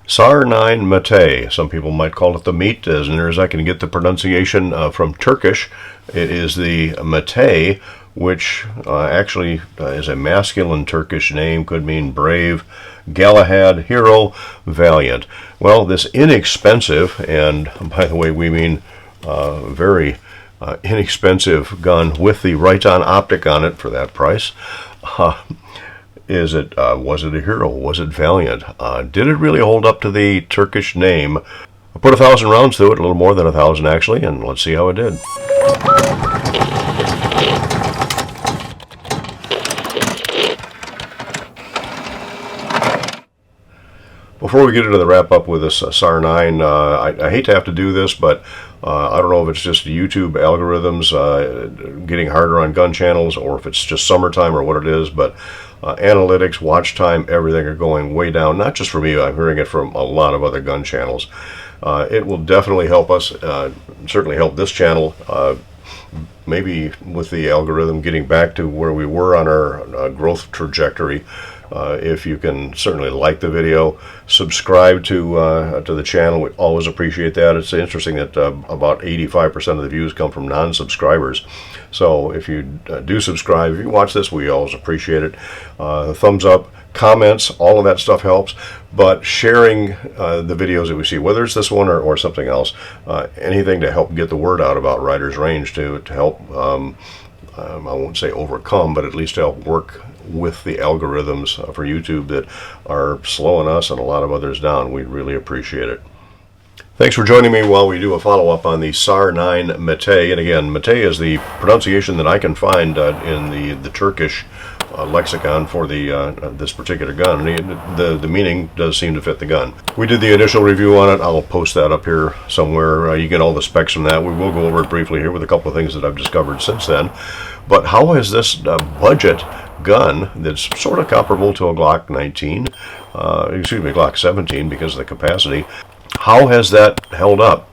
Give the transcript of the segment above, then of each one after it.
SAR9 Mete. Some people might call it the meat, as near as I can get the pronunciation from Turkish. It is the Mete, which actually is a masculine Turkish name, could mean brave, Galahad, hero, valiant. Well, this inexpensive, and by the way we mean very inexpensive gun with the Riton optic on it for that price, was it a hero? Was it valiant? Did it really hold up to the Turkish name? I put 1,000 rounds through it, a little more than 1,000 actually, and let's see how it did. Before we get into the wrap up with this SAR9, I hate to have to do this, but I don't know if it's just YouTube algorithms getting harder on gun channels, or if it's just summertime or what it is, but analytics, watch time, everything are going way down. Not just for me, I'm hearing it from a lot of other gun channels. It will definitely help us, certainly help this channel, maybe with the algorithm getting back to where we were on our growth trajectory. If you can certainly like the video, subscribe to the channel. We always appreciate that. It's interesting that about 85% of the views come from non-subscribers. So if you do subscribe, if you watch this, we always appreciate it. Thumbs up, comments, all of that stuff helps. But sharing the videos that we see, whether it's this one or something else, anything to help get the word out about Rider's Range, to help, I won't say overcome, but at least to help work with the algorithms for YouTube that are slowing us and a lot of others down. We really appreciate it. Thanks for joining me while we do a follow-up on the SAR9 Mete. And again, Mete is the pronunciation that I can find in the Turkish lexicon for this particular gun. The meaning does seem to fit the gun. We did the initial review on it. I'll post that up here somewhere. You get all the specs from that. We will go over it briefly here with a couple of things that I've discovered since then. But how has this budget gun that's sort of comparable to a Glock 19, Glock 17 because of the capacity, how has that held up?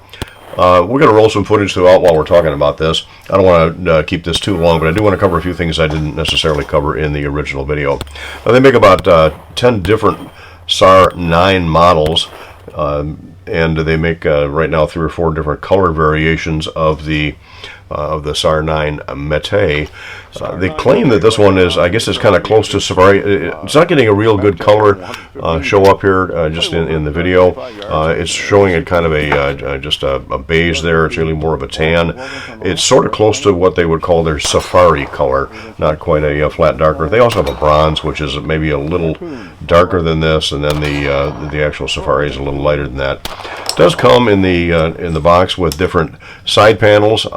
We're going to roll some footage throughout while we're talking about this. I don't want to keep this too long, but I do want to cover a few things I didn't necessarily cover in the original video. They make about 10 different SAR9 models, and they make right now 3 or 4 different color variations of the SAR9 Mete. They claim that this one is, I guess it's kind of close to Safari. It's not getting a real good color show up here just in the video. It's showing it kind of just a beige there. It's really more of a tan. It's sort of close to what they would call their Safari color, not quite a flat darker. They also have a bronze, which is maybe a little darker than this, and then the actual Safari is a little lighter than that. It does come in the box with different side panels.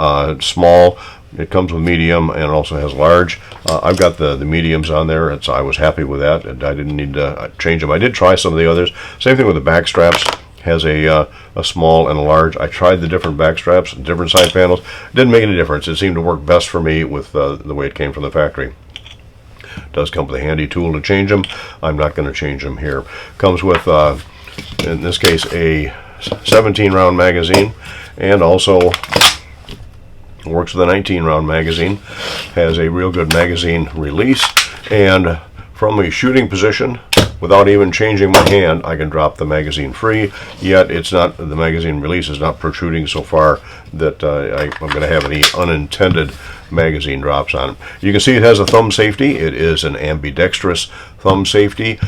Small, it comes with medium, and also has large. I've got the mediums on there, and so I was happy with that, and I didn't need to change them. I did try some of the others. Same thing with the back straps. Has a small and a large. I tried the different back straps, different side panels. Didn't make any difference. It seemed to work best for me with the way it came from the factory. It does come with a handy tool to change them. I'm not going to change them here. Comes with, in this case, a 17-round magazine, and also works with a 19-round magazine. Has a real good magazine release, and from a shooting position, without even changing my hand, I can drop the magazine free. Yet it's not, the magazine release is not protruding so far that I'm going to have any unintended magazine drops on it. You can see it has a thumb safety. It is an ambidextrous thumb safety.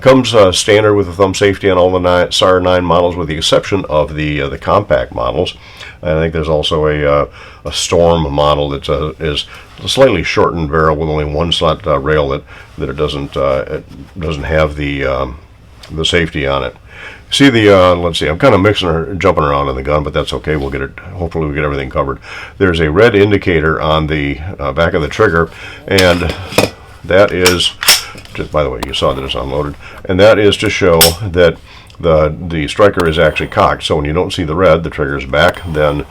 Comes standard with a thumb safety on all the SAR9 models, with the exception of the compact models. I think there's also a Storm model that is a slightly shortened barrel with only one slot rail that it doesn't have the safety on it. See the let's see, I'm kind of mixing or jumping around in the gun, but that's okay. We'll get it. Hopefully, we'll get everything covered. There's a red indicator on the back of the trigger, and that is just, by the way, you saw that it's unloaded, and that is to show that the striker is actually cocked. So when you don't see the red, the trigger is back, then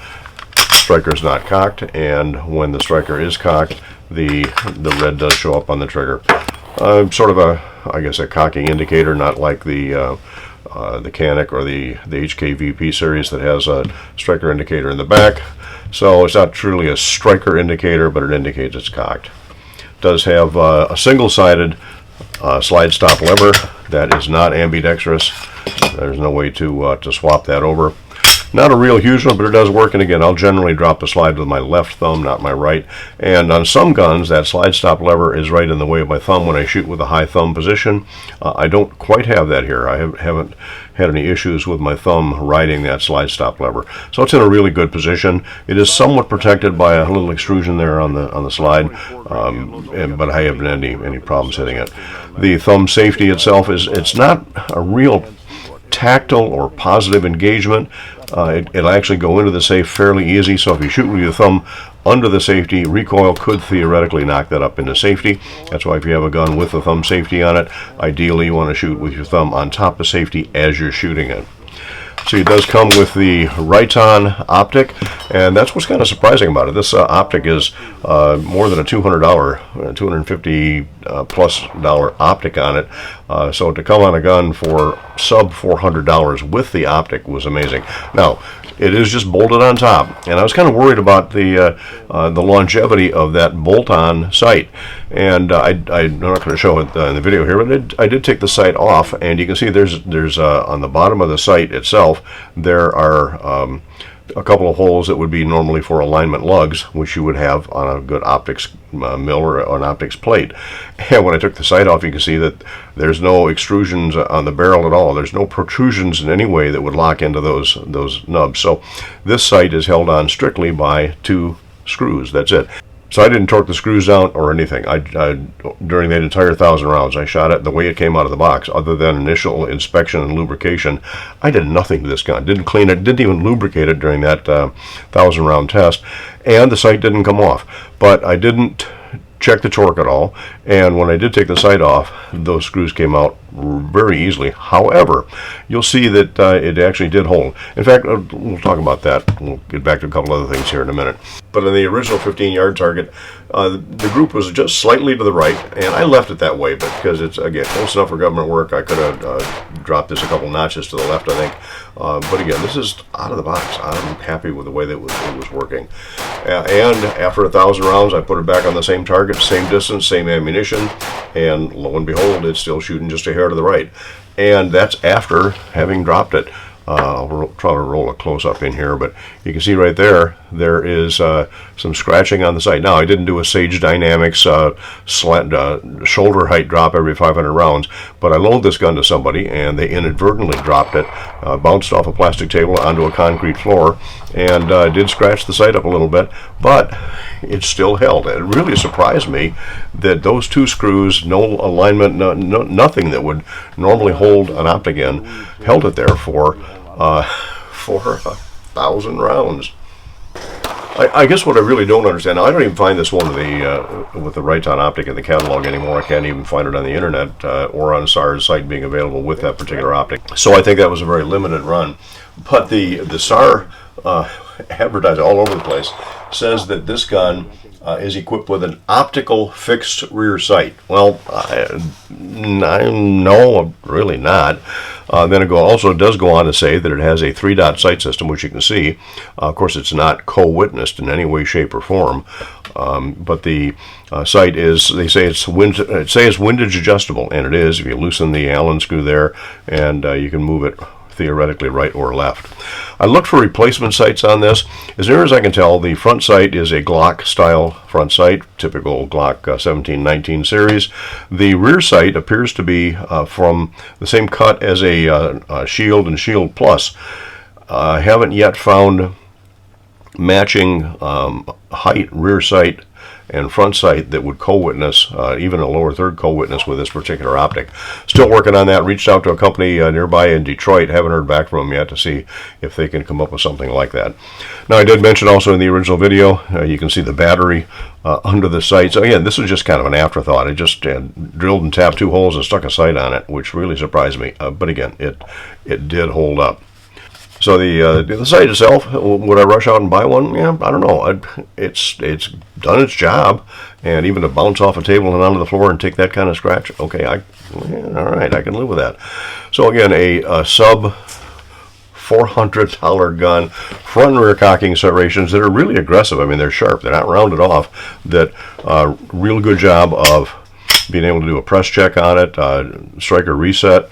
striker is not cocked, and when the striker is cocked, the red does show up on the trigger. Sort of I guess a cocking indicator, not like the Canic or the HKVP series that has a striker indicator in the back. So it's not truly a striker indicator, but it indicates it's cocked. It does have a single-sided slide stop lever that is not ambidextrous. There's no way to swap that over. Not a real huge one, but it does work. And again, I'll generally drop the slide with my left thumb, not my right. And on some guns, that slide stop lever is right in the way of my thumb when I shoot with a high thumb position. I don't quite have that here. I haven't had any issues with my thumb riding that slide stop lever. So it's in a really good position. It is somewhat protected by a little extrusion there on the slide, but I haven't had any problems hitting it. The thumb safety itself it's not a real tactile or positive engagement. It'll actually go into the safe fairly easy, so if you shoot with your thumb under the safety, recoil could theoretically knock that up into safety. That's why if you have a gun with the thumb safety on it, ideally you want to shoot with your thumb on top of safety as you're shooting it. So it does come with the Riton optic, and that's what's kind of surprising about it. This optic is more than a $200, $250 plus optic on it. So to come on a gun for sub $400 with the optic was amazing. Now, it is just bolted on top, and I was kind of worried about the longevity of that bolt-on sight. And I'm not going to show it in the video here, but I did take the sight off, and you can see there's on the bottom of the sight itself there are a couple of holes that would be normally for alignment lugs, which you would have on a good optics mill or an optics plate. And when I took the sight off, you can see that there's no extrusions on the barrel at all. There's no protrusions in any way that would lock into those nubs. So this sight is held on strictly by 2 screws. That's it. So I didn't torque the screws down or anything. During that entire 1,000 rounds, I shot it the way it came out of the box. Other than initial inspection and lubrication, I did nothing to this gun. Didn't clean it, didn't even lubricate it during that 1,000 round test, and the sight didn't come off. But I didn't check the torque at all, and when I did take the sight off, those screws came out very easily. However, you'll see that it actually did hold. In fact, we'll talk about that. We'll get back to a couple other things here in a minute. But in the original 15-yard target, the group was just slightly to the right, and I left it that way, but because it's, again, close enough for government work, I could have dropped this a couple notches to the left, I think. But again, this is out of the box. I'm happy with the way that it was working. And after 1,000 rounds, I put it back on the same target, same distance, same ammunition, and lo and behold, it's still shooting just a hair to the right. And that's after having dropped it. I'll try to roll a close-up in here, but you can see right there is some scratching on the sight. Now, I didn't do a Sage Dynamics shoulder height drop every 500 rounds, but I loaned this gun to somebody, and they inadvertently dropped it, bounced off a plastic table onto a concrete floor, and did scratch the sight up a little bit, but it still held. It really surprised me that those 2 screws, no alignment, nothing that would normally hold an optic in, held it there for 1,000 rounds. I guess what I really don't understand, I don't even find this one with the Riton optic in the catalog anymore. I can't even find it on the internet or on SAR's site being available with that particular optic. So I think that was a very limited run. But the SAR advertising all over the place says that this gun is equipped with an optical fixed rear sight. Well, no, really not. Then it also does go on to say that it has a 3-dot sight system, which you can see. Of course, it's not co-witnessed in any way, shape, or form. But the sight is, they say it's windage adjustable, and it is. If you loosen the Allen screw there, and you can move it theoretically right or left. I looked for replacement sights on this. As near as I can tell, the front sight is a Glock style front sight, typical Glock 1719 series. The rear sight appears to be from the same cut as a Shield and Shield Plus. I haven't yet found matching height rear sight and front sight that would co-witness, even a lower third co-witness with this particular optic. Still working on that. Reached out to a company nearby in Detroit. Haven't heard back from them yet to see if they can come up with something like that. Now, I did mention also in the original video, you can see the battery under the sight. So again, this is just kind of an afterthought. I just drilled and tapped 2 holes and stuck a sight on it, which really surprised me. But again, it did hold up. So the sight itself, would I rush out and buy one? Yeah, I don't know. It's done its job, and even to bounce off a table and onto the floor and take that kind of scratch, okay, all right, I can live with that. So again, a sub $400 gun, front and rear cocking serrations that are really aggressive. I mean, they're sharp. They're not rounded off. That real good job of being able to do a press check on it, striker reset.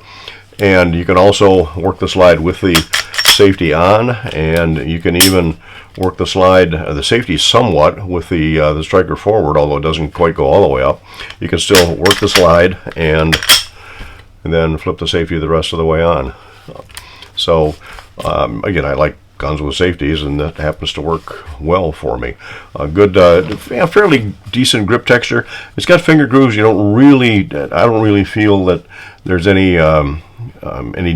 And you can also work the slide with the safety on, and you can even work the slide, the safety somewhat, with the striker forward, although it doesn't quite go all the way up. You can still work the slide and then flip the safety the rest of the way on. So again, I like guns with safeties, and that happens to work well for me. Good, fairly decent grip texture. It's got finger grooves. I don't really feel that there's any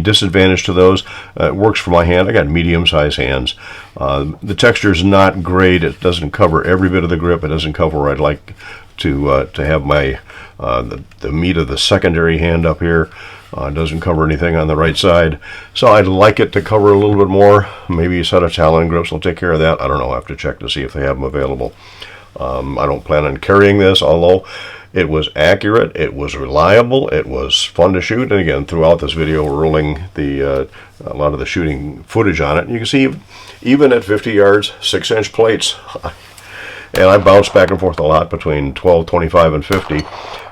disadvantage to those. It works for my hand. I got medium-sized hands. The texture is not great. It doesn't cover every bit of the grip. It doesn't cover where I'd like to have my the meat of the secondary hand up here. It doesn't cover anything on the right side, so I'd like it to cover a little bit more. Maybe a set of Talon grips will take care of that. I don't know. I'll have to check to see if they have them available. I don't plan on carrying this, although it was accurate, it was reliable, it was fun to shoot. And again, throughout this video, we're rolling a lot of the shooting footage on it. You can see even at 50 yards, 6-inch plates. And I bounced back and forth a lot between 12, 25, and 50.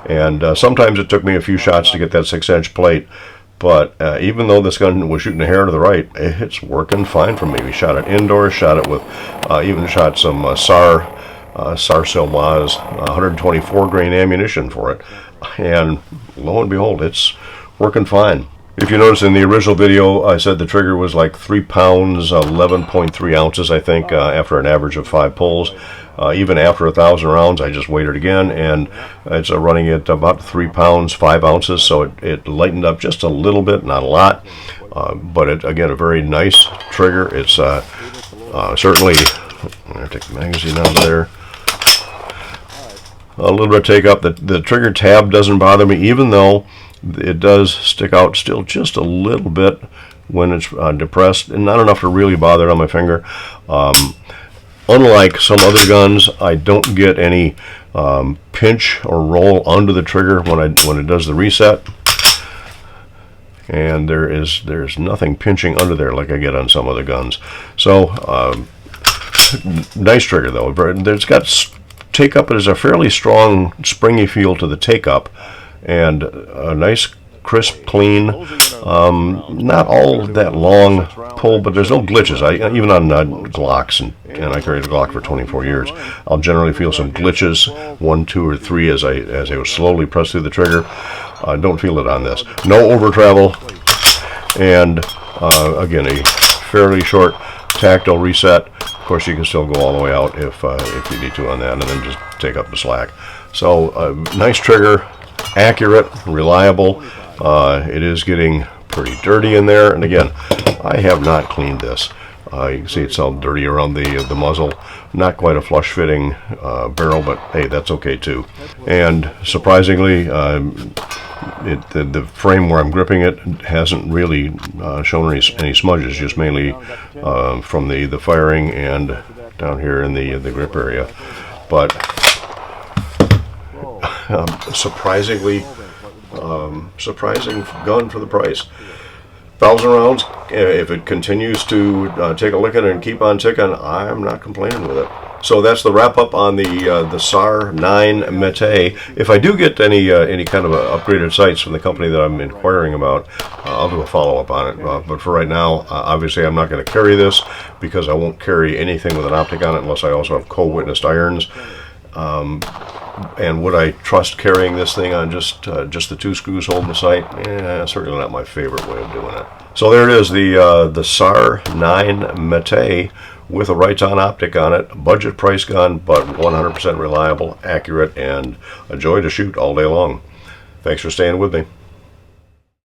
And sometimes it took me a few shots to get that 6-inch plate. But even though this gun was shooting a hair to the right, it's working fine for me. We shot it indoors, shot it with, even shot some SAR9 124 grain ammunition for it. And lo and behold, it's working fine. If you notice in the original video, I said the trigger was like 3 pounds, 11.3 ounces, I think, after an average of 5 pulls. Even after 1,000 rounds, I just weighed it again, and it's running at about 3 pounds, 5 ounces, so it lightened up just a little bit, not a lot. But again, a very nice trigger. It's certainly, I'm going to take the magazine out of there. A little bit of take up. The trigger tab doesn't bother me, even though it does stick out still just a little bit when it's depressed, and not enough to really bother it on my finger. Unlike some other guns, I don't get any pinch or roll under the trigger when it does the reset, and there's nothing pinching under there like I get on some other guns. So nice trigger though. It's got take up. It is a fairly strong, springy feel to the take up, and a nice, crisp, clean, not all that long pull, but there's no glitches. Even on Glocks, and I carried a Glock for 24 years, I'll generally feel some glitches, 1, 2, or 3 as I slowly press through the trigger. Don't feel it on this. No over travel, and again, a fairly short tactile reset. Of course, you can still go all the way out if you need to on that, and then just take up the slack. So nice trigger, accurate, reliable. It is getting pretty dirty in there, and again, I have not cleaned this. You can see it's all dirty around the muzzle. Not quite a flush fitting barrel, but hey, that's okay too. And surprisingly, the frame where I'm gripping it hasn't really shown any smudges, just mainly from the firing and down here in the grip area. But surprising gun for the price. 1,000 rounds. If it continues to take a licking and keep on ticking, I'm not complaining with it. So that's the wrap up on the SAR9 Mete. If I do get any kind of upgraded sights from the company that I'm inquiring about, I'll do a follow up on it. But for right now, obviously I'm not going to carry this because I won't carry anything with an optic on it unless I also have co-witnessed irons. And would I trust carrying this thing on just the 2 screws holding the sight? Certainly not my favorite way of doing it. So there it is, the SAR9 Mete with a Riton optic on it. Budget price gun, but 100% reliable, accurate, and a joy to shoot all day long. Thanks for staying with me.